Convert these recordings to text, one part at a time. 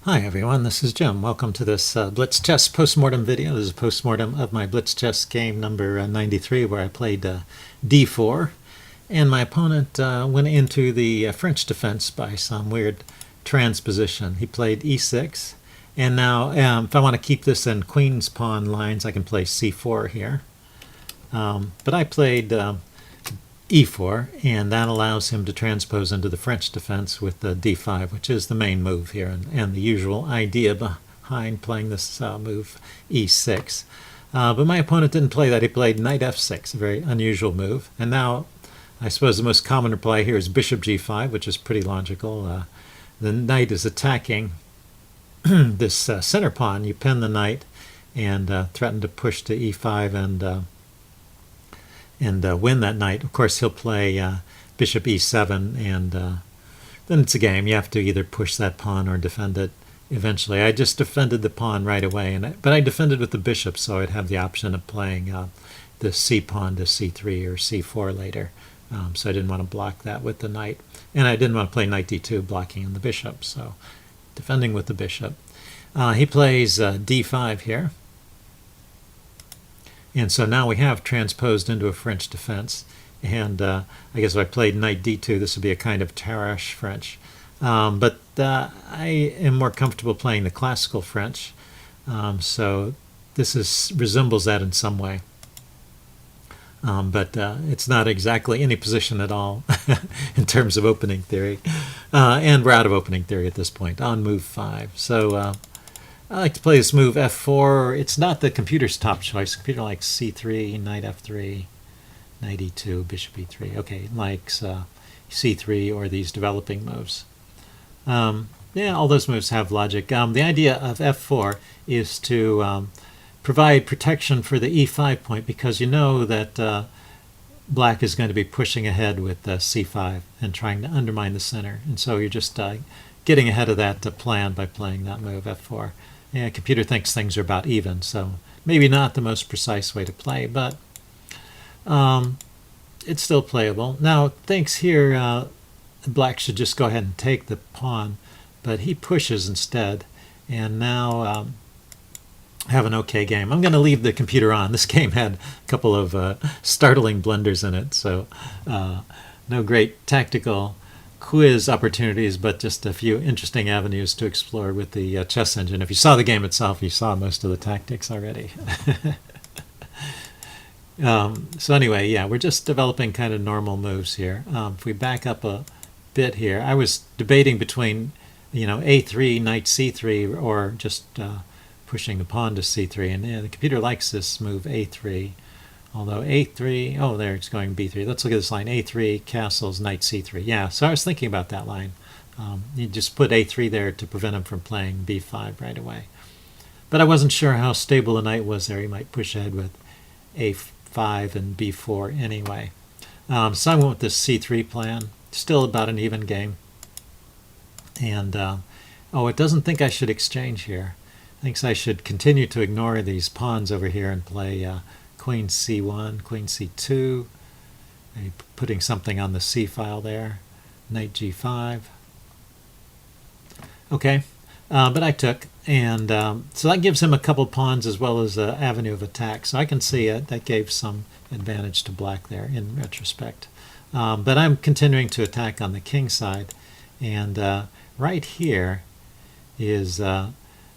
Hi everyone, this is Jim. Welcome to this Blitz chess postmortem video. This is a postmortem of my Blitz chess game number 93 where I played d4 and my opponent went into the French defense by some weird transposition. He played e6 and now if I want to keep this in queen's pawn lines I can play c4 here. But I played e4, and that allows him to transpose into the French defense with the d5, which is the main move here, and the usual idea behind playing this move e6. But my opponent didn't play that. He played knight f6, a very unusual move. And now I suppose the most common reply here is bishop g5, which is pretty logical. The knight is attacking this center pawn. You pin the knight and threaten to push to e5 and win that knight. Of course, he'll play bishop e7, and then it's a game. You have to either push that pawn or defend it eventually. I just defended the pawn right away, but I defended with the bishop, so I'd have the option of playing the c pawn to c3 or c4 later. So I didn't want to block that with the knight. And I didn't want to play knight d2, blocking in the bishop, so defending with the bishop. He plays d5 here. And so now we have transposed into a French defense. And I guess if I played knight d2, this would be a kind of Tarrasch French. But I am more comfortable playing the classical French. So this resembles that in some way. But it's not exactly any position at all in terms of opening theory. And we're out of opening theory at this point on move 5. So I like to play this move f4. It's not the computer's top choice. The computer likes c3, knight f3, knight e2, bishop e3. Okay, likes c3 or these developing moves. Yeah, all those moves have logic. The idea of f4 is to provide protection for the e5 point, because you know that black is going to be pushing ahead with c5 and trying to undermine the center. And so you're just getting ahead of that plan by playing that move f4. Yeah, computer thinks things are about even, so maybe not the most precise way to play, but it's still playable. Now, thinks here black should just go ahead and take the pawn, but he pushes instead, and now have an okay game. I'm going to leave the computer on. This game had a couple of startling blunders in it, so no great tactical quiz opportunities, but just a few interesting avenues to explore with the chess engine. If you saw the game itself, you saw most of the tactics already. So anyway, yeah, we're just developing kind of normal moves here. If we back up a bit here, I was debating between, a3, knight c3, or just pushing the pawn to c3, and the computer likes this move a3. Although a3, oh, there it's going b3. Let's look at this line, a3, castles, knight c3. Yeah, so I was thinking about that line. You just put a3 there to prevent him from playing b5 right away. But I wasn't sure how stable the knight was there. He might push ahead with a5 and b4 anyway. So I went with this c3 plan. Still about an even game. And, it doesn't think I should exchange here. It thinks I should continue to ignore these pawns over here and play queen c1, queen c2, maybe putting something on the c file there, knight g5. Okay, but I took, and so that gives him a couple pawns as well as an avenue of attack. So I can see it. That gave some advantage to black there in retrospect. But I'm continuing to attack on the king side, and right here is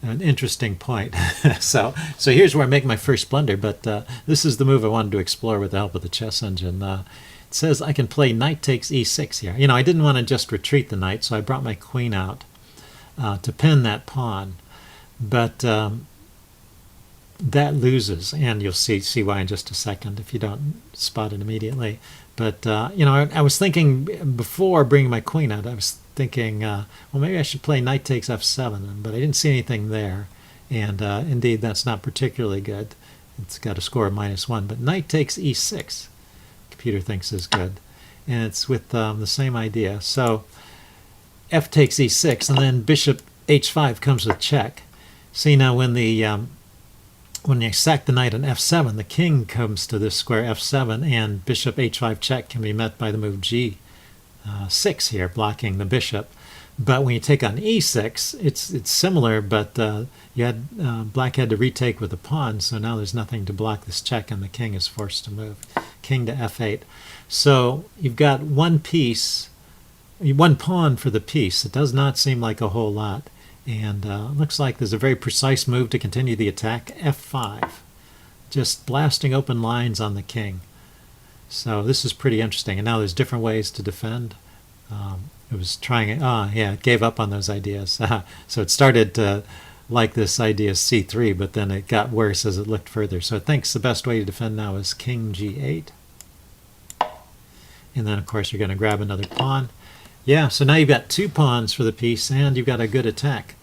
an interesting point. so here's where I make my first blunder, but this is the move I wanted to explore with the help of the chess engine. It says I can play knight takes e6 here. I didn't want to just retreat the knight, so I brought my queen out to pin that pawn. But that loses, and you'll see why in just a second if you don't spot it immediately. But, I was thinking before bringing my queen out, I was thinking, well, maybe I should play knight takes f7, but I didn't see anything there. And indeed, that's not particularly good. It's got a score of -1. But knight takes e6, computer thinks is good. And it's with the same idea. So f takes e6, and then bishop h5 comes with check. See, now when you sack the knight on f7, the king comes to this square f7, and bishop h5 check can be met by the move g6 here, blocking the bishop. But when you take on e6, it's similar, but black had to retake with a pawn, so now there's nothing to block this check, and the king is forced to move. King to f8. So you've got one pawn for the piece. It does not seem like a whole lot. And looks like there's a very precise move to continue the attack, f5. Just blasting open lines on the king. So this is pretty interesting. And now there's different ways to defend. It was trying, it gave up on those ideas. So it started to like this idea c3, but then it got worse as it looked further. So it thinks the best way to defend now is king g8. And then, of course, you're going to grab another pawn. Yeah, so now you've got 2 pawns for the piece, and you've got a good attack.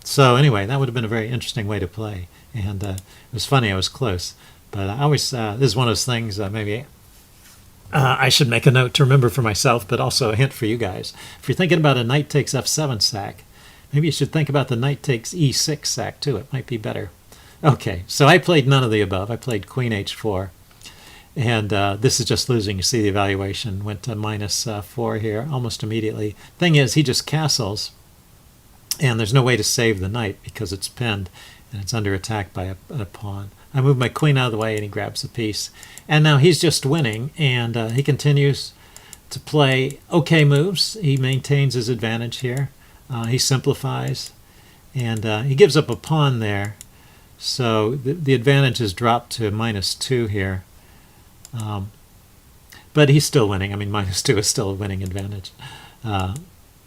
So anyway, that would have been a very interesting way to play. And it was funny, I was close. But I always, this is one of those things maybe I should make a note to remember for myself, but also a hint for you guys. If you're thinking about a knight takes f7 sack, maybe you should think about the knight takes e6 sack too. It might be better. Okay, so I played none of the above. I played queen h4. And this is just losing. You see the evaluation went to -4 here almost immediately. Thing is, he just castles, and there's no way to save the knight because it's pinned, and it's under attack by a pawn. I move my queen out of the way, and he grabs the piece. And now he's just winning, and he continues to play okay moves. He maintains his advantage here. He simplifies, and he gives up a pawn there. So the advantage is dropped to -2 here. But he's still winning. I mean, -2 is still a winning advantage.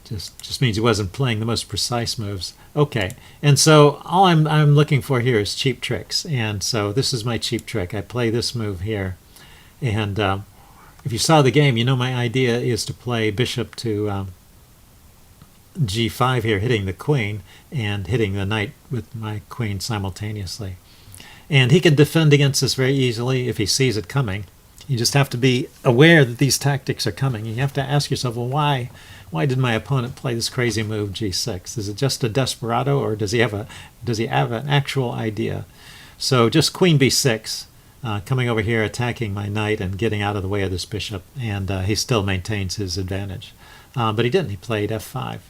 Just means he wasn't playing the most precise moves. Okay, and so all I'm looking for here is cheap tricks. And so this is my cheap trick. I play this move here. And if you saw the game, you know my idea is to play bishop to g5 here, hitting the queen and hitting the knight with my queen simultaneously. And he can defend against this very easily if he sees it coming. You just have to be aware that these tactics are coming. You have to ask yourself, well, why did my opponent play this crazy move g6? Is it just a desperado, or does he have an actual idea? So just queen b6, coming over here, attacking my knight and getting out of the way of this bishop, and he still maintains his advantage. But he didn't. He played f5.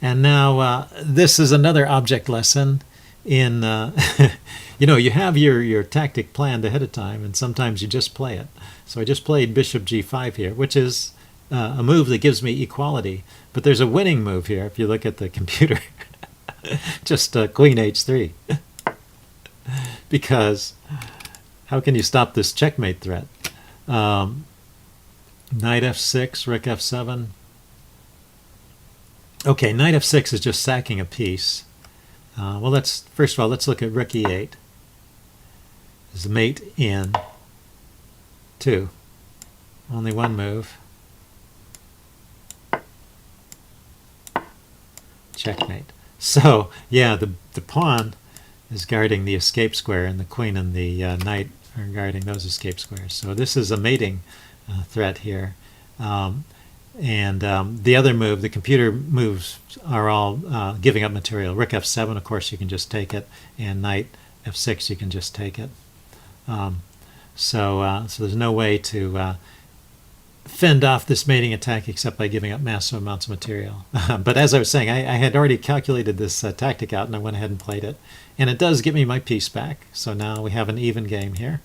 And now this is another object lesson in you have your tactic planned ahead of time, and sometimes you just play it. So I just played bishop g5 here, which is a move that gives me equality. But there's a winning move here if you look at the computer. Just queen h3. Because how can you stop this checkmate threat? Knight f6, rook f7. Okay, knight f6 is just sacking a piece. Well, first of all, let's look at rook e8. Is the mate in 2. Only one move. Checkmate. So, yeah, the pawn is guarding the escape square, and the queen and the knight are guarding those escape squares. So this is a mating threat here. The other move, the computer moves, are all giving up material. Rook f7, of course, you can just take it, and knight f6, you can just take it. So there's no way to fend off this mating attack except by giving up massive amounts of material. But as I was saying, I had already calculated this tactic out, and I went ahead and played it. And it does give me my piece back. So now we have an even game here.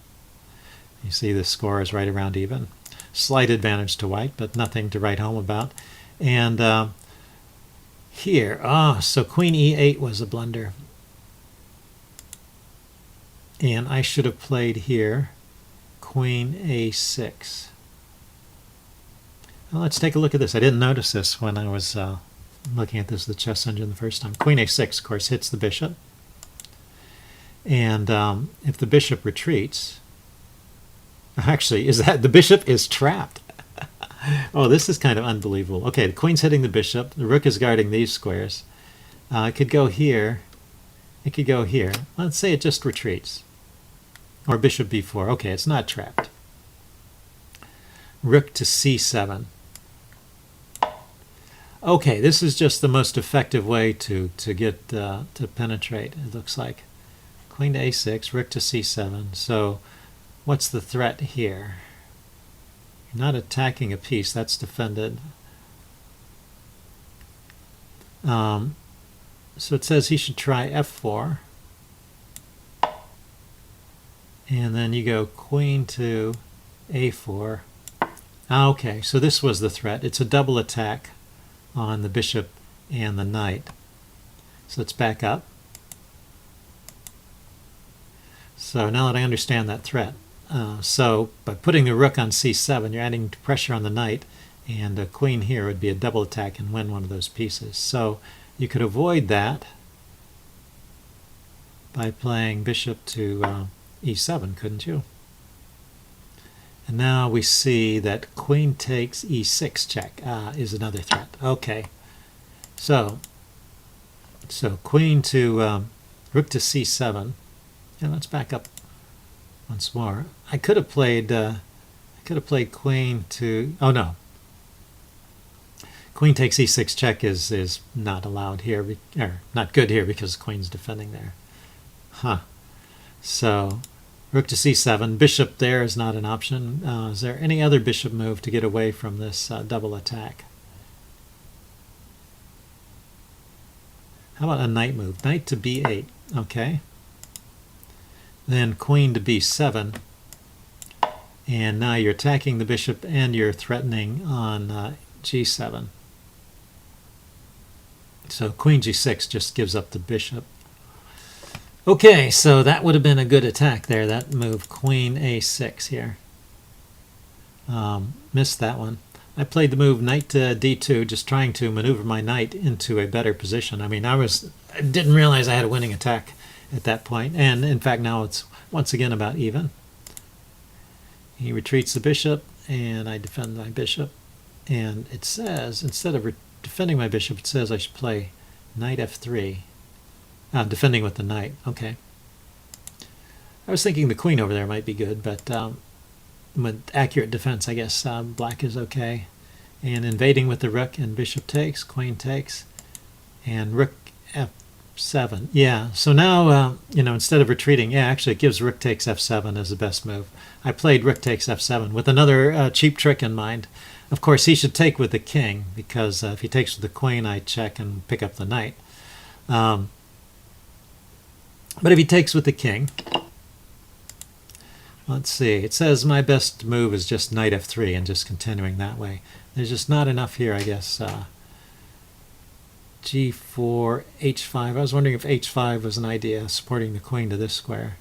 You see the score is right around even. Slight advantage to white, but nothing to write home about. And here, so queen e8 was a blunder. And I should have played here queen a6. Well, let's take a look at this. I didn't notice this when I was looking at this, the chess engine, the first time. Queen a6, of course, hits the bishop. And if the bishop retreats, actually, the bishop is trapped. Oh, this is kind of unbelievable. Okay, the queen's hitting the bishop. The rook is guarding these squares. It could go here. It could go here. Let's say it just retreats. Or bishop b4. Okay, it's not trapped. Rook to c7. Okay, this is just the most effective way to get to penetrate, it looks like. Queen to a6, rook to c7. So what's the threat here? You're not attacking a piece, that's defended. So it says he should try f4. And then you go queen to a4. Okay, so this was the threat. It's a double attack on the bishop and the knight. So let's back up. So now that I understand that threat, so by putting the rook on c7, you're adding pressure on the knight, and a queen here would be a double attack and win one of those pieces. So you could avoid that by playing bishop to e7, couldn't you? And now we see that queen takes e6 check is another threat. Okay, so queen to rook to c7. And let's back up once more. I could have played queen to, oh no, queen takes e6 check is not allowed here, or not good here because the queen's defending there. So rook to c7, bishop there is not an option. Is there any other bishop move to get away from this double attack? How about a knight move? Knight to b8, okay. Then queen to b7, and now you're attacking the bishop and you're threatening on g7. So queen g6 just gives up the bishop. Okay, so that would have been a good attack there, that move, queen a6 here. Missed that one. I played the move knight to d2, just trying to maneuver my knight into a better position. I mean, I didn't realize I had a winning attack at that point, and in fact now it's once again about even. He retreats the bishop, and I defend my bishop, and it says, instead of defending my bishop, it says I should play knight f3. Defending with the knight. Okay. I was thinking the queen over there might be good, but with accurate defense, I guess black is okay. And invading with the rook, and bishop takes, queen takes, and rook f7. Yeah, so now, instead of retreating, actually it gives rook takes f7 as the best move. I played rook takes f7 with another cheap trick in mind. Of course, he should take with the king, because if he takes with the queen, I check and pick up the knight. But if he takes with the king, let's see, it says my best move is just knight f3 and just continuing that way. There's just not enough here, I guess. g4, h5. I was wondering if h5 was an idea, supporting the queen to this square.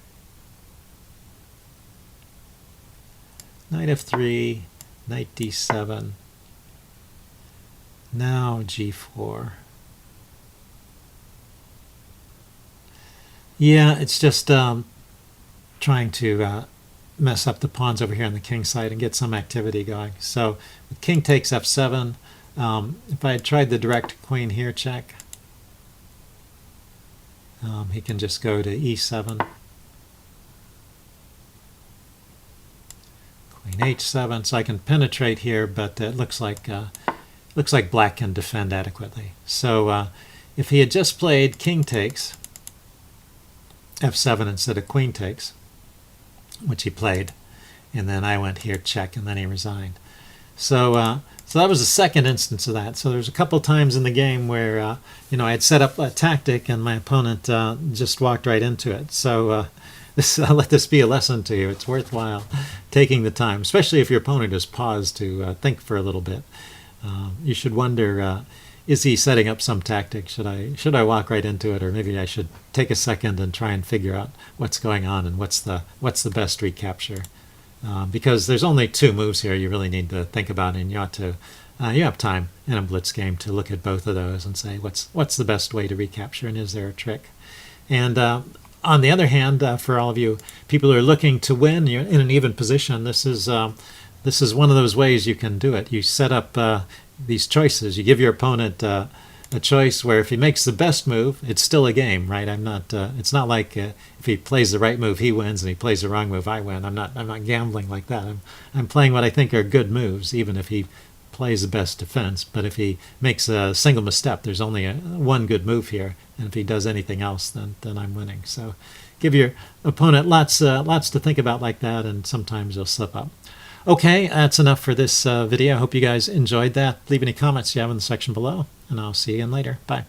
Knight f3, knight d7. Now g4. Yeah, it's just trying to mess up the pawns over here on the king side and get some activity going. So with king takes f7, if I had tried the direct queen here check, he can just go to e7. Queen h7, so I can penetrate here, but it looks like black can defend adequately. So if he had just played king takes f7 instead of queen takes, which he played, and then I went here check, and then he resigned. So that was the second instance of that. So there's a couple times in the game where I had set up a tactic and my opponent just walked right into it. So I'll let this be a lesson to you. It's worthwhile taking the time, especially if your opponent has paused to think for a little bit. You should wonder, is he setting up some tactic? Should I walk right into it, or maybe I should take a second and try and figure out what's going on and what's the best recapture? Because there's only two moves here you really need to think about, and you have time in a blitz game to look at both of those and say what's the best way to recapture, and is there a trick? And on the other hand, for all of you people who are looking to win, you're in an even position. This is one of those ways you can do it. You set up these choices. You give your opponent a choice where if he makes the best move, it's still a game, right? It's not like if he plays the right move, he wins, and he plays the wrong move, I win. I'm not gambling like that. I'm playing what I think are good moves, even if he plays the best defense. But if he makes a single misstep, there's only one good move here, and if he does anything else, then I'm winning. So give your opponent lots to think about like that, and sometimes he'll slip up. Okay, that's enough for this video. I hope you guys enjoyed that. Leave any comments you have in the section below, and I'll see you again later. Bye.